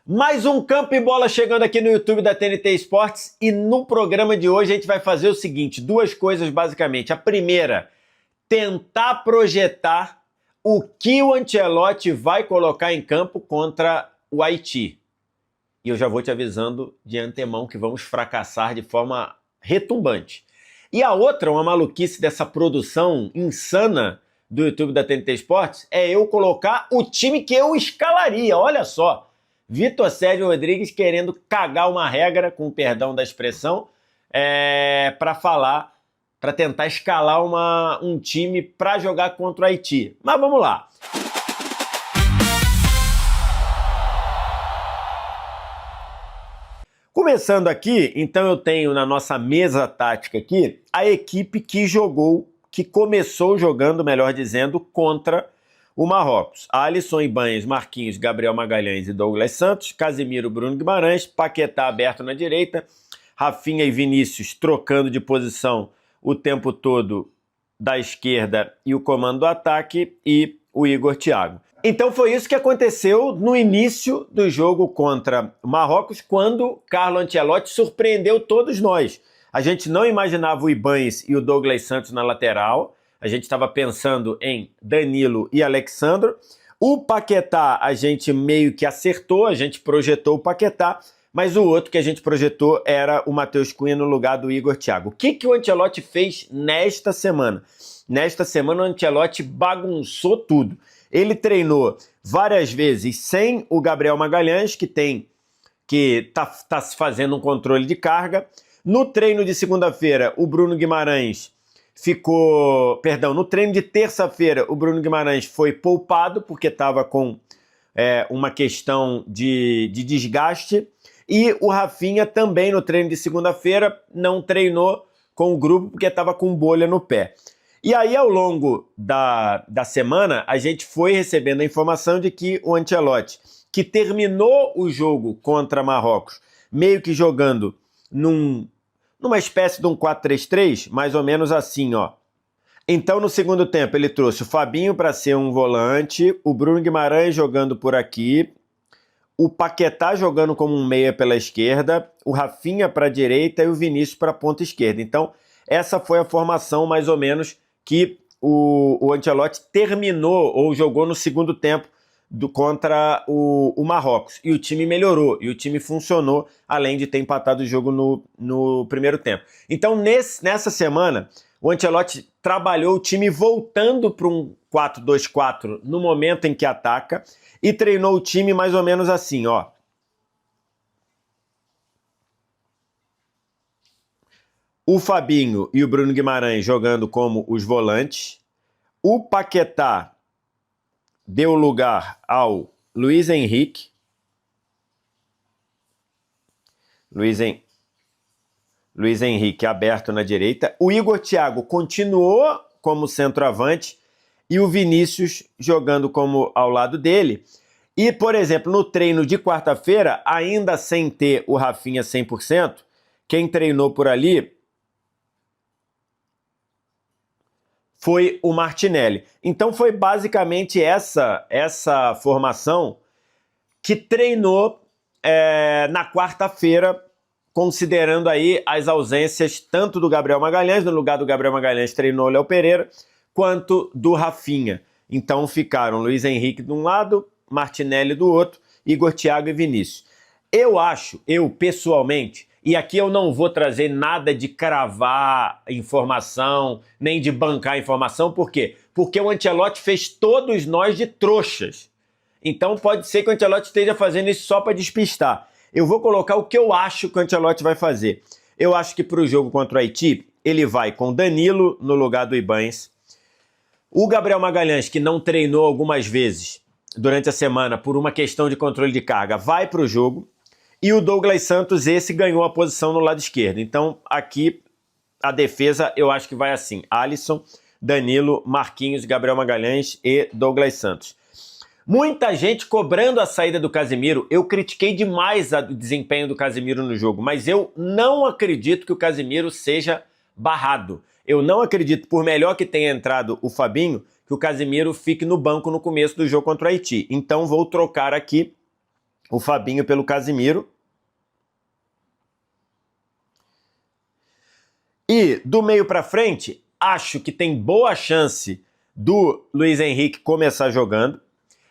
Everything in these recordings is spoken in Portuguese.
Mais um Campo e Bola chegando aqui no YouTube da TNT Esportes e no programa de hoje a gente vai fazer o seguinte, duas coisas basicamente. A primeira, tentar projetar o que o Ancelotti vai colocar em campo contra o Haiti. E eu já vou te avisando de antemão que vamos fracassar de forma retumbante. E a outra, uma maluquice dessa produção insana do YouTube da TNT Esportes, é eu colocar o time que eu escalaria, olha só. Vitor Sérgio Rodrigues querendo cagar uma regra, com perdão da expressão, para tentar escalar um time para jogar contra o Haiti. Mas vamos lá. Começando aqui, então eu tenho na nossa mesa tática aqui a equipe que começou jogando, melhor dizendo, contra o Marrocos. Alisson, Ibanez, Marquinhos, Gabriel Magalhães e Douglas Santos, Casemiro, Bruno Guimarães, Paquetá aberto na direita, Rafinha e Vinícius trocando de posição o tempo todo da esquerda e o comando do ataque e o Igor Thiago. Então foi isso que aconteceu no início do jogo contra o Marrocos, quando Carlo Ancelotti surpreendeu todos nós. A gente não imaginava o Ibanez e o Douglas Santos na lateral, a gente estava pensando em Danilo e Alexandro. O Paquetá a gente meio que acertou, a gente projetou o Paquetá, mas o outro que a gente projetou era o Matheus Cunha no lugar do Igor Thiago. O que o Ancelotti fez nesta semana? Nesta semana o Ancelotti bagunçou tudo. Ele treinou várias vezes sem o Gabriel Magalhães, que tá fazendo um controle de carga. No treino de segunda-feira, o Bruno Guimarães no treino de terça-feira, o Bruno Guimarães foi poupado porque estava com uma questão de desgaste. E o Rafinha também no treino de segunda-feira não treinou com o grupo porque estava com bolha no pé. E aí, ao longo da semana, a gente foi recebendo a informação de que o Ancelotti, que terminou o jogo contra Marrocos, meio que jogando numa espécie de um 4-3-3, mais ou menos assim, ó. Então, no segundo tempo, ele trouxe o Fabinho para ser um volante, o Bruno Guimarães jogando por aqui, o Paquetá jogando como um meia pela esquerda, o Rafinha para a direita e o Vinícius para a ponta esquerda. Então, essa foi a formação, mais ou menos, que o Ancelotti terminou ou jogou no segundo tempo contra o Marrocos. E o time melhorou, e o time funcionou, além de ter empatado o jogo no primeiro tempo. Então, nessa semana, o Ancelotti trabalhou o time voltando para um 4-2-4 no momento em que ataca e treinou o time mais ou menos assim, ó. O Fabinho e o Bruno Guimarães jogando como os volantes. O Paquetá deu lugar ao Luiz Henrique. Luiz Henrique aberto na direita. O Igor Thiago continuou como centroavante e o Vinícius jogando como ao lado dele. E, por exemplo, no treino de quarta-feira, ainda sem ter o Rafinha 100%, quem treinou por ali foi o Martinelli. Então foi basicamente essa formação que treinou na quarta-feira, considerando aí as ausências tanto do Gabriel Magalhães, no lugar do Gabriel Magalhães treinou o Léo Pereira, quanto do Rafinha. Então ficaram Luiz Henrique de um lado, Martinelli do outro, Igor Thiago e Vinícius. Eu pessoalmente, e aqui eu não vou trazer nada de cravar informação, nem de bancar informação, por quê? Porque o Ancelotti fez todos nós de trouxas. Então pode ser que o Ancelotti esteja fazendo isso só para despistar. Eu vou colocar o que eu acho que o Ancelotti vai fazer. Eu acho que para o jogo contra o Haiti, ele vai com Danilo no lugar do Ibanez. O Gabriel Magalhães, que não treinou algumas vezes durante a semana por uma questão de controle de carga, vai para o jogo. E o Douglas Santos, esse ganhou a posição no lado esquerdo. Então, aqui, a defesa, eu acho que vai assim. Alisson, Danilo, Marquinhos, Gabriel Magalhães e Douglas Santos. Muita gente cobrando a saída do Casemiro. Eu critiquei demais o desempenho do Casemiro no jogo, mas eu não acredito que o Casemiro seja barrado. Eu não acredito, por melhor que tenha entrado o Fabinho, que o Casemiro fique no banco no começo do jogo contra o Haiti. Então, vou trocar aqui o Fabinho pelo Casimiro. E do meio para frente, acho que tem boa chance do Luiz Henrique começar jogando.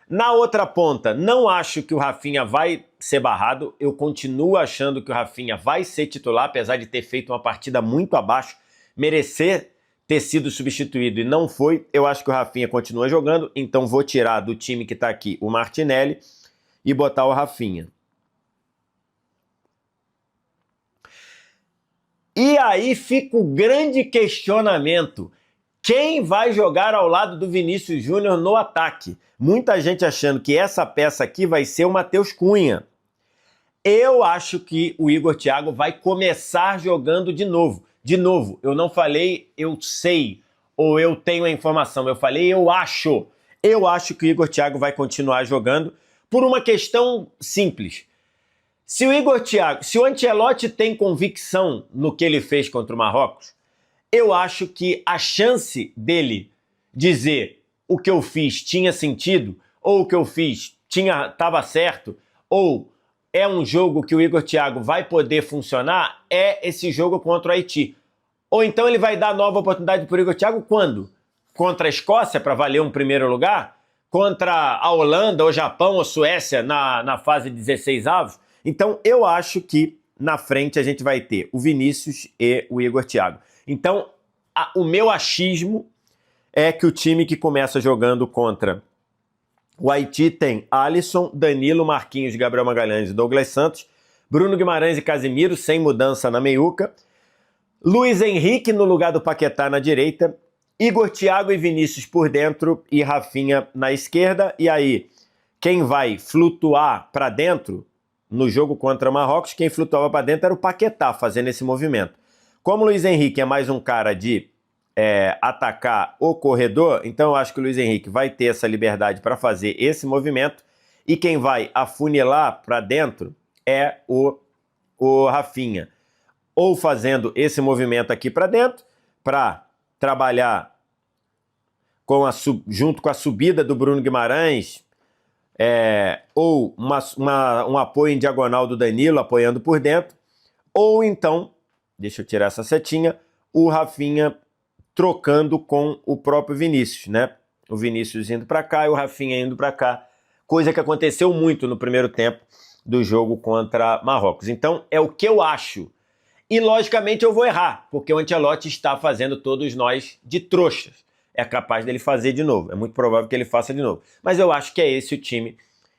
Na outra ponta, não acho que o Rafinha vai ser barrado. Eu continuo achando que o Rafinha vai ser titular, apesar de ter feito uma partida muito abaixo, merecer ter sido substituído e não foi. Eu acho que o Rafinha continua jogando, então vou tirar do time que está aqui o Martinelli e botar o Rafinha. E aí fica o grande questionamento. Quem vai jogar ao lado do Vinícius Júnior no ataque? Muita gente achando que essa peça aqui vai ser o Matheus Cunha. Eu acho que o Igor Thiago vai começar jogando de novo. De novo, eu não falei eu sei ou eu tenho a informação, eu falei eu acho. Eu acho que o Igor Thiago vai continuar jogando por uma questão simples. Se o Igor Thiago, se o Ancelotti tem convicção no que ele fez contra o Marrocos, eu acho que a chance dele dizer o que eu fiz tinha sentido, ou o que eu fiz estava certo, ou é um jogo que o Igor Thiago vai poder funcionar, é esse jogo contra o Haiti. Ou então ele vai dar nova oportunidade para o Igor Thiago quando? Contra a Escócia, para valer um primeiro lugar? Contra a Holanda, ou Japão, ou Suécia na fase 16 avos? Então eu acho que na frente a gente vai ter o Vinícius e o Igor Thiago. Então o meu achismo é que o time que começa jogando contra o Haiti tem Alisson, Danilo, Marquinhos, Gabriel Magalhães e Douglas Santos, Bruno Guimarães e Casimiro, sem mudança na meiuca, Luiz Henrique no lugar do Paquetá na direita, Igor Thiago e Vinícius por dentro e Rafinha na esquerda. E aí, quem vai flutuar para dentro no jogo contra o Marrocos, quem flutuava para dentro era o Paquetá fazendo esse movimento. Como o Luiz Henrique é mais um cara de atacar o corredor, então eu acho que o Luiz Henrique vai ter essa liberdade para fazer esse movimento e quem vai afunilar para dentro é o Rafinha. Ou fazendo esse movimento aqui para dentro, para trabalhar junto com a subida do Bruno Guimarães, ou um apoio em diagonal do Danilo, apoiando por dentro, ou então, deixa eu tirar essa setinha, o Rafinha trocando com o próprio Vinícius, né? O Vinícius indo para cá e o Rafinha indo para cá, coisa que aconteceu muito no primeiro tempo do jogo contra Marrocos. Então, é o que eu acho. E, logicamente, eu vou errar, porque o Ancelotti está fazendo todos nós de trouxas. É capaz dele fazer de novo. É muito provável que ele faça de novo. Mas eu acho que é esse o time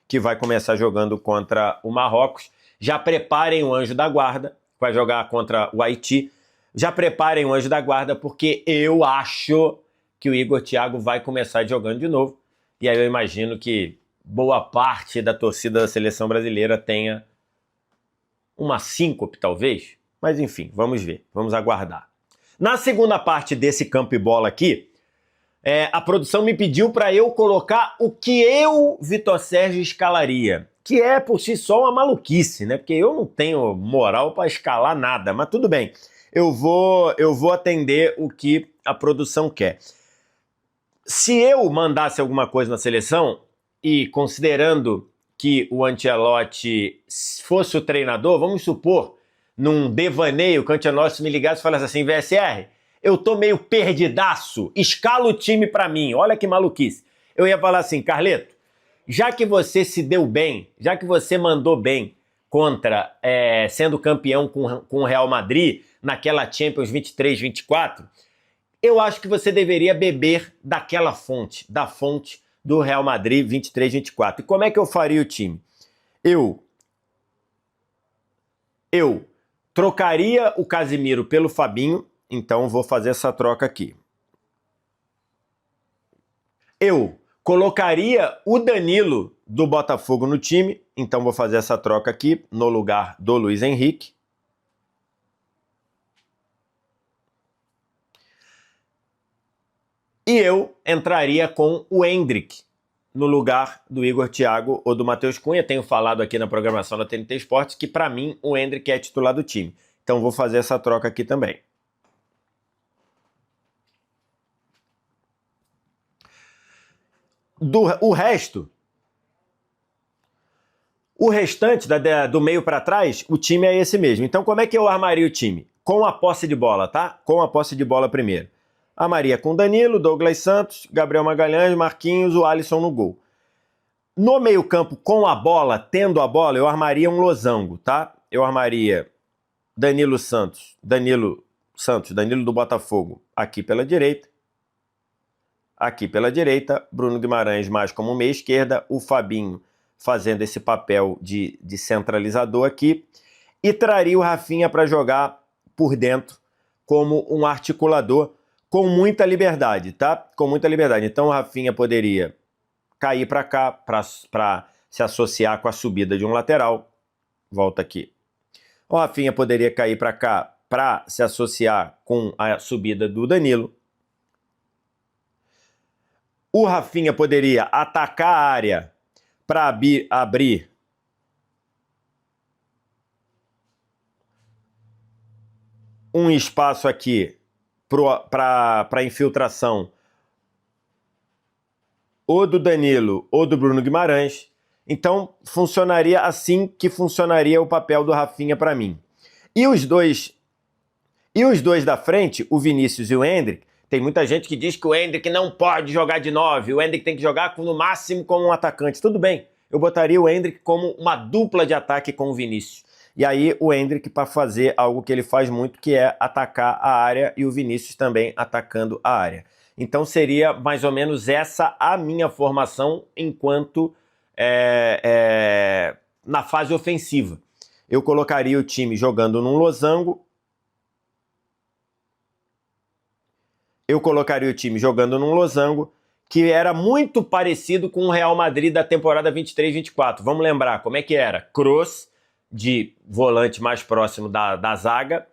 que vai começar jogando contra o Marrocos. Já preparem o anjo da guarda, vai jogar contra o Haiti. Já preparem o anjo da guarda, porque eu acho que o Igor Thiago vai começar jogando de novo. E aí eu imagino que boa parte da torcida da seleção brasileira tenha uma síncope, talvez. Mas enfim, vamos ver, vamos aguardar. Na segunda parte desse campo e bola aqui, a produção me pediu para eu colocar o que eu, Vitor Sérgio, escalaria. Que é por si só uma maluquice, né? Porque eu não tenho moral para escalar nada, mas tudo bem. Eu vou atender o que a produção quer. Se eu mandasse alguma coisa na seleção, e considerando que o Ancelotti fosse o treinador, vamos supor, num devaneio, que o Ancelotti me ligasse e falasse assim, VSR, eu tô meio perdidaço, escala o time pra mim, olha que maluquice. Eu ia falar assim, Carleto, já que você se deu bem, já que você mandou bem contra, sendo campeão com o Real Madrid, naquela Champions 23-24, eu acho que você deveria beber daquela fonte, da fonte do Real Madrid 23-24. E como é que eu faria o time? Eu trocaria o Casimiro pelo Fabinho, então vou fazer essa troca aqui. Eu colocaria o Danilo do Botafogo no time, então vou fazer essa troca aqui no lugar do Luiz Henrique. E eu entraria com o Endrick no lugar do Igor Thiago ou do Matheus Cunha. Tenho falado aqui na programação da TNT Esportes que, para mim, o Endrick é titular do time. Então, vou fazer essa troca aqui também. O resto, O restante, do meio para trás, o time é esse mesmo. Então, como é que eu armaria o time? Com a posse de bola, tá? Com a posse de bola primeiro. Armaria com Danilo, Douglas Santos, Gabriel Magalhães, Marquinhos, o Alisson no gol. No meio-campo, com a bola, tendo a bola, eu armaria um losango, tá? Eu armaria Danilo do Botafogo, aqui pela direita. Aqui pela direita, Bruno Guimarães mais como meia esquerda, o Fabinho fazendo esse papel de centralizador aqui, e traria o Rafinha para jogar por dentro como um articulador com muita liberdade, tá? Com muita liberdade. Então o Rafinha poderia cair para cá para se associar com a subida de um lateral. Volta aqui. O Rafinha poderia cair para cá para se associar com a subida do Danilo. O Rafinha poderia atacar a área para abrir um espaço aqui para infiltração ou do Danilo ou do Bruno Guimarães. Então, funcionaria assim que funcionaria o papel do Rafinha para mim. E os dois da frente, o Vinícius e o Endrick, tem muita gente que diz que o Endrick não pode jogar de 9, o Endrick tem que jogar no máximo como um atacante. Tudo bem, eu botaria o Endrick como uma dupla de ataque com o Vinícius. E aí o Endrick para fazer algo que ele faz muito, que é atacar a área, e o Vinícius também atacando a área. Então seria mais ou menos essa a minha formação enquanto na fase ofensiva. Eu colocaria o time jogando num losango. Que era muito parecido com o Real Madrid da temporada 23-24. Vamos lembrar como é que era? Kroos, de volante mais próximo da zaga.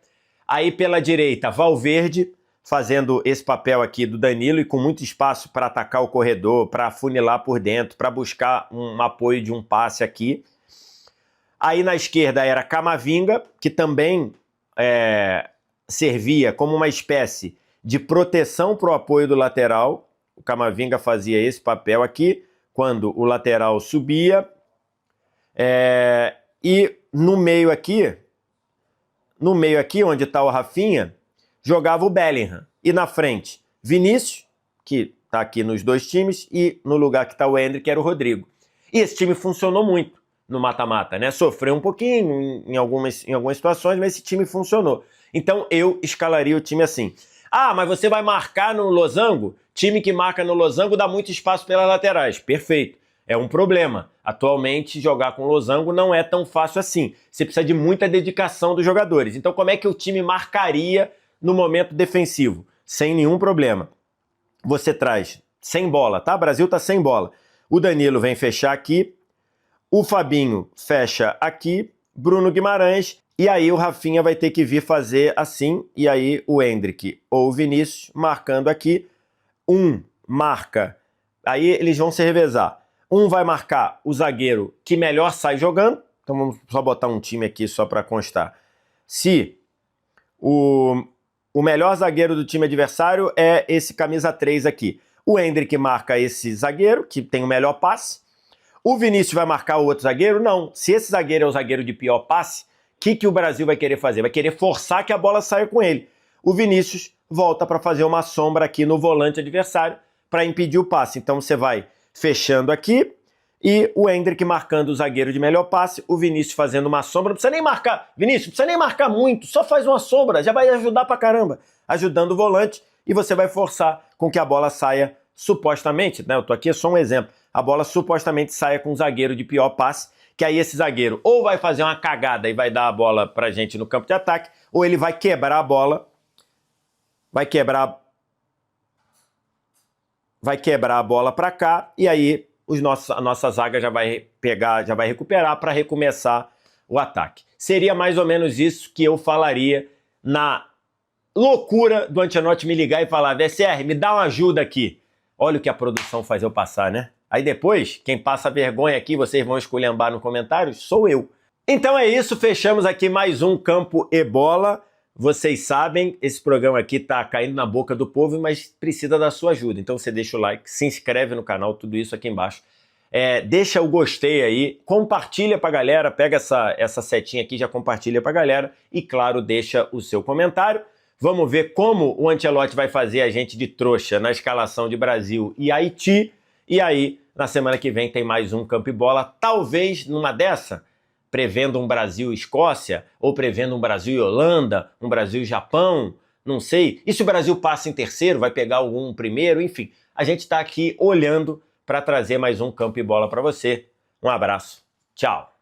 Aí pela direita, Valverde, fazendo esse papel aqui do Danilo e com muito espaço para atacar o corredor, para afunilar por dentro, para buscar um apoio de um passe aqui. Aí na esquerda era Camavinga, que também servia como uma espécie de proteção para o apoio do lateral. O Camavinga fazia esse papel aqui, quando o lateral subia. E no meio aqui, onde está o Rafinha, jogava o Bellingham. E na frente, Vinícius, que está aqui nos dois times, e no lugar que está o Endrick, era o Rodrigo. E esse time funcionou muito no mata-mata, né? Sofreu um pouquinho em algumas situações, mas esse time funcionou. Então eu escalaria o time assim. Ah, mas você vai marcar no losango? Time que marca no losango dá muito espaço pelas laterais. Perfeito. É um problema. Atualmente, jogar com losango não é tão fácil assim. Você precisa de muita dedicação dos jogadores. Então, como é que o time marcaria no momento defensivo? Sem nenhum problema. Você traz sem bola, tá? O Brasil tá sem bola. O Danilo vem fechar aqui. O Fabinho fecha aqui. Bruno Guimarães. E aí o Rafinha vai ter que vir fazer assim. E aí o Endrick ou o Vinícius marcando aqui. Marca. Aí eles vão se revezar. Vai marcar o zagueiro que melhor sai jogando. Então vamos só botar um time aqui só para constar. Se o melhor zagueiro do time adversário é esse camisa 3 aqui. O Endrick marca esse zagueiro, que tem o melhor passe. O Vinícius vai marcar o outro zagueiro? Não. Se esse zagueiro é o zagueiro de pior passe, o que o Brasil vai querer fazer? Vai querer forçar que a bola saia com ele. O Vinícius volta para fazer uma sombra aqui no volante adversário para impedir o passe. Então você vai fechando aqui, e o Endrick marcando o zagueiro de melhor passe, o Vinícius fazendo uma sombra. Não precisa nem marcar, Vinícius, não precisa nem marcar muito, só faz uma sombra, já vai ajudar pra caramba, ajudando o volante, e você vai forçar com que a bola saia supostamente, né, eu tô aqui, é só um exemplo, a bola supostamente saia com o zagueiro de pior passe, que aí esse zagueiro ou vai fazer uma cagada e vai dar a bola pra gente no campo de ataque, ou ele vai quebrar a bola, vai quebrar a bola para cá, e aí a nossa zaga já vai recuperar para recomeçar o ataque. Seria mais ou menos isso que eu falaria na loucura do Ancelotti me ligar e falar: VSR, me dá uma ajuda aqui. Olha o que a produção faz eu passar, né? Aí depois, quem passa vergonha aqui, vocês vão esculhambar no comentário, sou eu. Então é isso, fechamos aqui mais um Campo e Bola. Vocês sabem, esse programa aqui tá caindo na boca do povo, mas precisa da sua ajuda. Então você deixa o like, se inscreve no canal, tudo isso aqui embaixo Deixa o gostei aí, compartilha pra galera, pega essa setinha aqui, já compartilha pra galera e, claro, deixa o seu comentário. Vamos ver como o Ancelotti vai fazer a gente de trouxa na escalação de Brasil e Haiti. E aí, na semana que vem tem mais um Campo e Bola, talvez numa dessa, prevendo um Brasil e Escócia, ou prevendo um Brasil e Holanda, um Brasil e Japão, não sei. E se o Brasil passa em terceiro, vai pegar algum primeiro, enfim. A gente está aqui olhando para trazer mais um Campo e Bola para você. Um abraço. Tchau.